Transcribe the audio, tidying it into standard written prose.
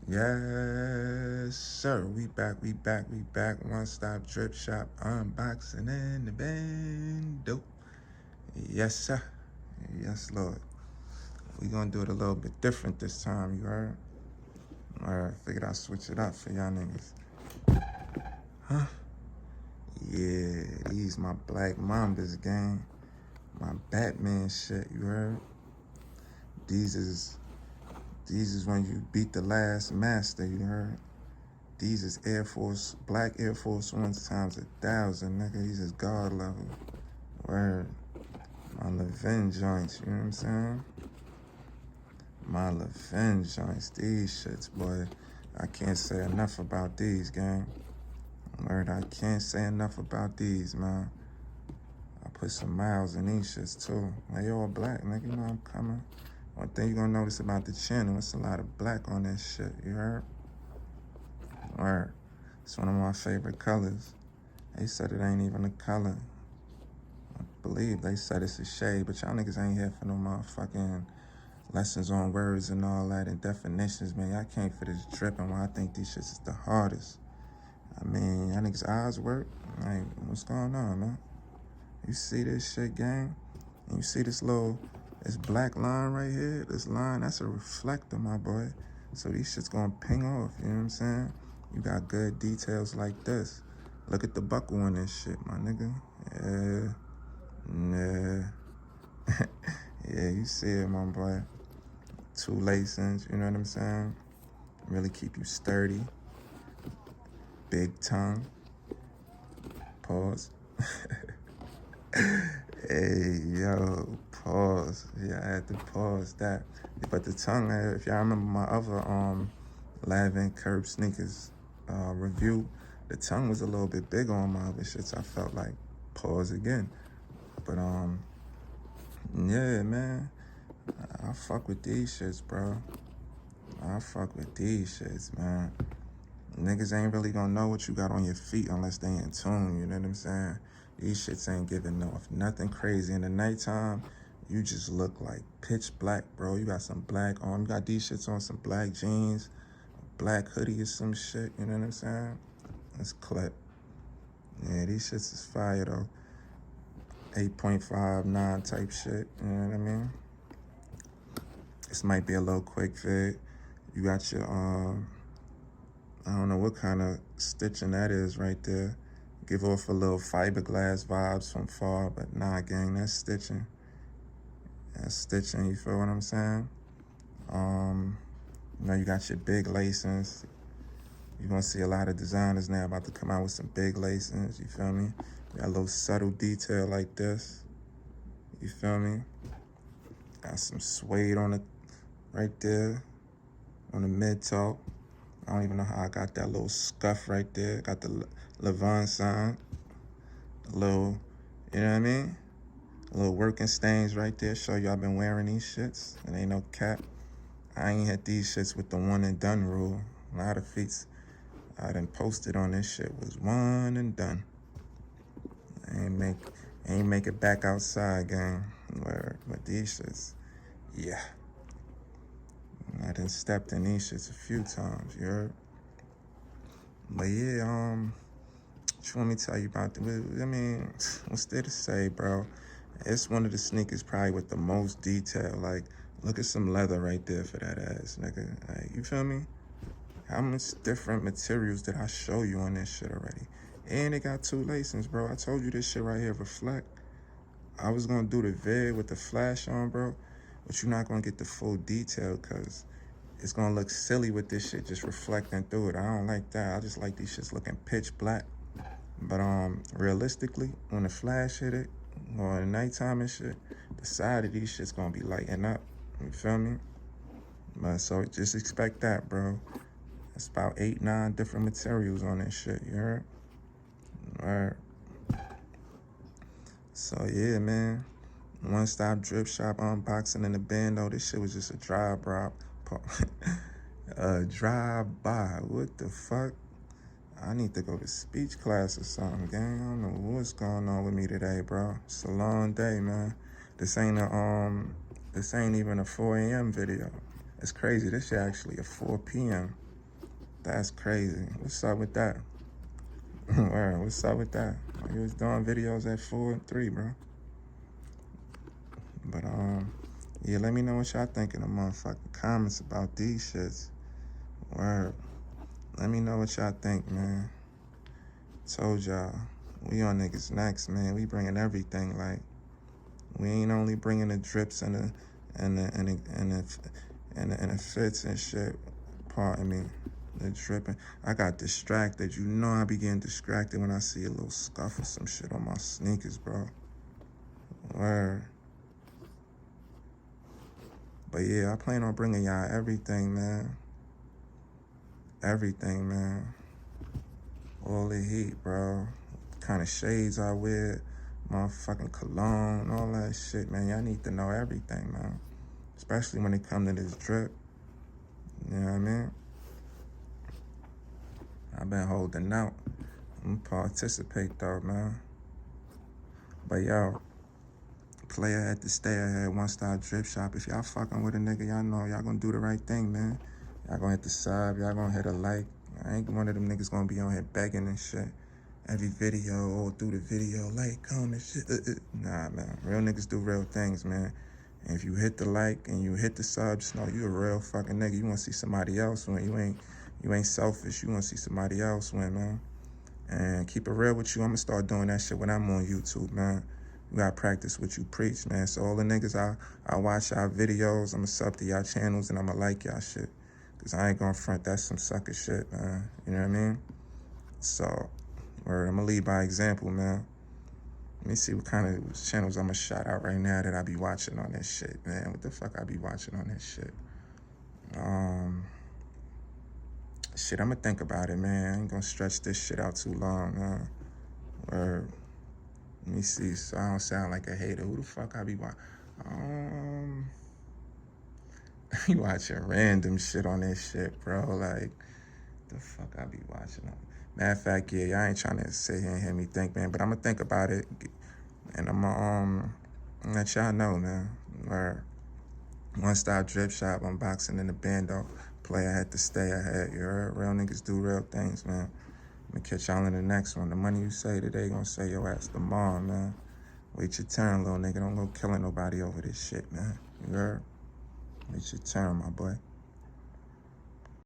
Yes, sir. We back. One stop drip shop unboxing in the bando. Yes, sir. Yes, Lord. We gonna do it a little bit different this time, you heard? Alright, figured I'd switch it up for y'all niggas. Yeah, these my Black Mambas gang. My Batman shit, you heard? These is when you beat the last master, you heard? These is Air Force, black Air Force Ones times 1,000, nigga. These is God level. Word. My Lanvin joints, you know what I'm saying? My Lanvin joints, these shits, boy. I can't say enough about these, gang. Word, I can't say enough about these, man. I put some miles in these shits, too. They all black, nigga, you know I'm coming. One thing you gonna notice about the channel, it's a lot of black on this shit, you heard? Word. It's one of my favorite colors. They said it ain't even a color. I believe they said it's a shade, but y'all niggas ain't here for no motherfucking lessons on words and all that and definitions, man. Y'all came for this dripping while I think these shits is the hardest. I mean, y'all niggas' eyes work. Like, what's going on, man? You see this shit, gang? And you see this black line right here? This line, that's a reflector, my boy. So these shit's gonna ping off, you know what I'm saying? You got good details like this. Look at the buckle on this shit, my nigga. Yeah. Nah. Yeah, you see it, my boy. 2 lacings, you know what I'm saying? Really keep you sturdy. Big tongue. Pause. Hey, yo, pause. Yeah, I had to pause that. But the tongue, if y'all remember my other Lanvin curb sneakers review, the tongue was a little bit big on my other shits. I felt like pause again. But yeah, man, I fuck with these shits, bro. I fuck with these shits, man. Niggas ain't really gonna know what you got on your feet unless they in tune, you know what I'm saying? These shits ain't giving off nothing crazy. In the nighttime, you just look like pitch black, bro. You got some black on. You got these shits on some black jeans, black hoodie or some shit, you know what I'm saying? Let's clip. Yeah, these shits is fire, though. 8.59 type shit, you know what I mean? This might be a little quick vid. You got your, I don't know what kind of stitching that is right there. Give off a little fiberglass vibes from far, but nah, gang, that's stitching. That's stitching, you feel what I'm saying? You know, you got your big lacings. You're gonna see a lot of designers now about to come out with some big lacings, you feel me? You got a little subtle detail like this, you feel me? Got some suede on it right there, on the mid-toe. I don't even know how I got that little scuff right there. Got the Lanvin sign. A little, you know what I mean? A little working stains right there. Show you I've been wearing these shits. It ain't no cap. I ain't had these shits with the one and done rule. A lot of feats I done posted on this shit was one and done. I ain't make it back outside, gang. But these shits, yeah. I done stepped in these shits a few times, you heard? But yeah, what you want me to tell you about? I mean, what's there to say, bro? It's one of the sneakers probably with the most detail. Like, look at some leather right there for that ass, nigga. Like, you feel me? How much different materials did I show you on this shit already? And it got 2 lacings, bro. I told you this shit right here reflect. I was gonna do the vid with the flash on, bro, but you're not gonna get the full detail because it's gonna look silly with this shit just reflecting through it. I don't like that. I just like these shits looking pitch black. But realistically, when the flash hit it, or in the nighttime and shit, the side of these shit's gonna be lighting up. You feel me? But so just expect that, bro. It's about 8, 9 different materials on this shit, you heard? Alright. So yeah, man. One stop drip shop unboxing in the bando. This shit was just a drive-by. A drive-by. What the fuck? I need to go to speech class or something, gang. I don't know what's going on with me today, bro. It's a long day, man. This ain't even a 4 a.m. video. It's crazy. This shit actually a 4 p.m. That's crazy. What's up with that? Word, what's up with that? You was doing videos at 4 and 3, bro. But, yeah, let me know what y'all think in the motherfucking comments about these shits. Word. Let me know what y'all think, man. Told y'all, we on niggas next, man. We bringing everything, like, we ain't only bringing the drips and the fits and shit. Pardon me, the dripping. I got distracted. You know I be getting distracted when I see a little scuff or some shit on my sneakers, bro. Word. But yeah, I plan on bringing y'all everything, man. Everything, man. All the heat, bro. Kind of shades I wear, motherfucking cologne, all that shit, man. Y'all need to know everything, man. Especially when it come to this drip. You know what I mean? I've been holding out. I'm participate though, man. But yo, player had to stay ahead, One Star Drip Shop. If y'all fucking with a nigga, y'all know y'all gonna do the right thing, man. Y'all gonna hit the sub, y'all gonna hit a like. I ain't one of them niggas gonna be on here begging and shit. Every video, all through the video, like, comment, shit. Nah, man. Real niggas do real things, man. And if you hit the like and you hit the sub, just know you a real fucking nigga. You wanna see somebody else win. You ain't selfish. You wanna see somebody else win, man. And keep it real with you. I'm gonna start doing that shit when I'm on YouTube, man. You gotta practice what you preach, man. So all the niggas I watch y'all videos, I'ma sub to y'all channels and I'ma like y'all shit. Cause I ain't gonna front, that's some sucker shit, man. You know what I mean? So, word, I'ma lead by example, man. Let me see what kind of channels I'ma shout out right now that I be watching on this shit, man. What the fuck I be watching on this shit? Shit, I'ma think about it, man. I ain't gonna stretch this shit out too long, man. Word. Let me see, so I don't sound like a hater. Who the fuck I be watching? I be watching random shit on this shit, bro. Like, the fuck I be watching? Matter of fact, yeah, y'all ain't trying to sit here and hear me think, man. But I'm gonna think about it, and I'm gonna let y'all know, man. Where One Stop Drip Shop, unboxing in the bando. Player had to stay ahead. You heard? Real niggas do real things, man. I'm gonna catch y'all in the next one. The money you say today gonna say your ass tomorrow, man. Wait your turn, little nigga. Don't go killing nobody over this shit, man. You heard? Wait your turn, my boy.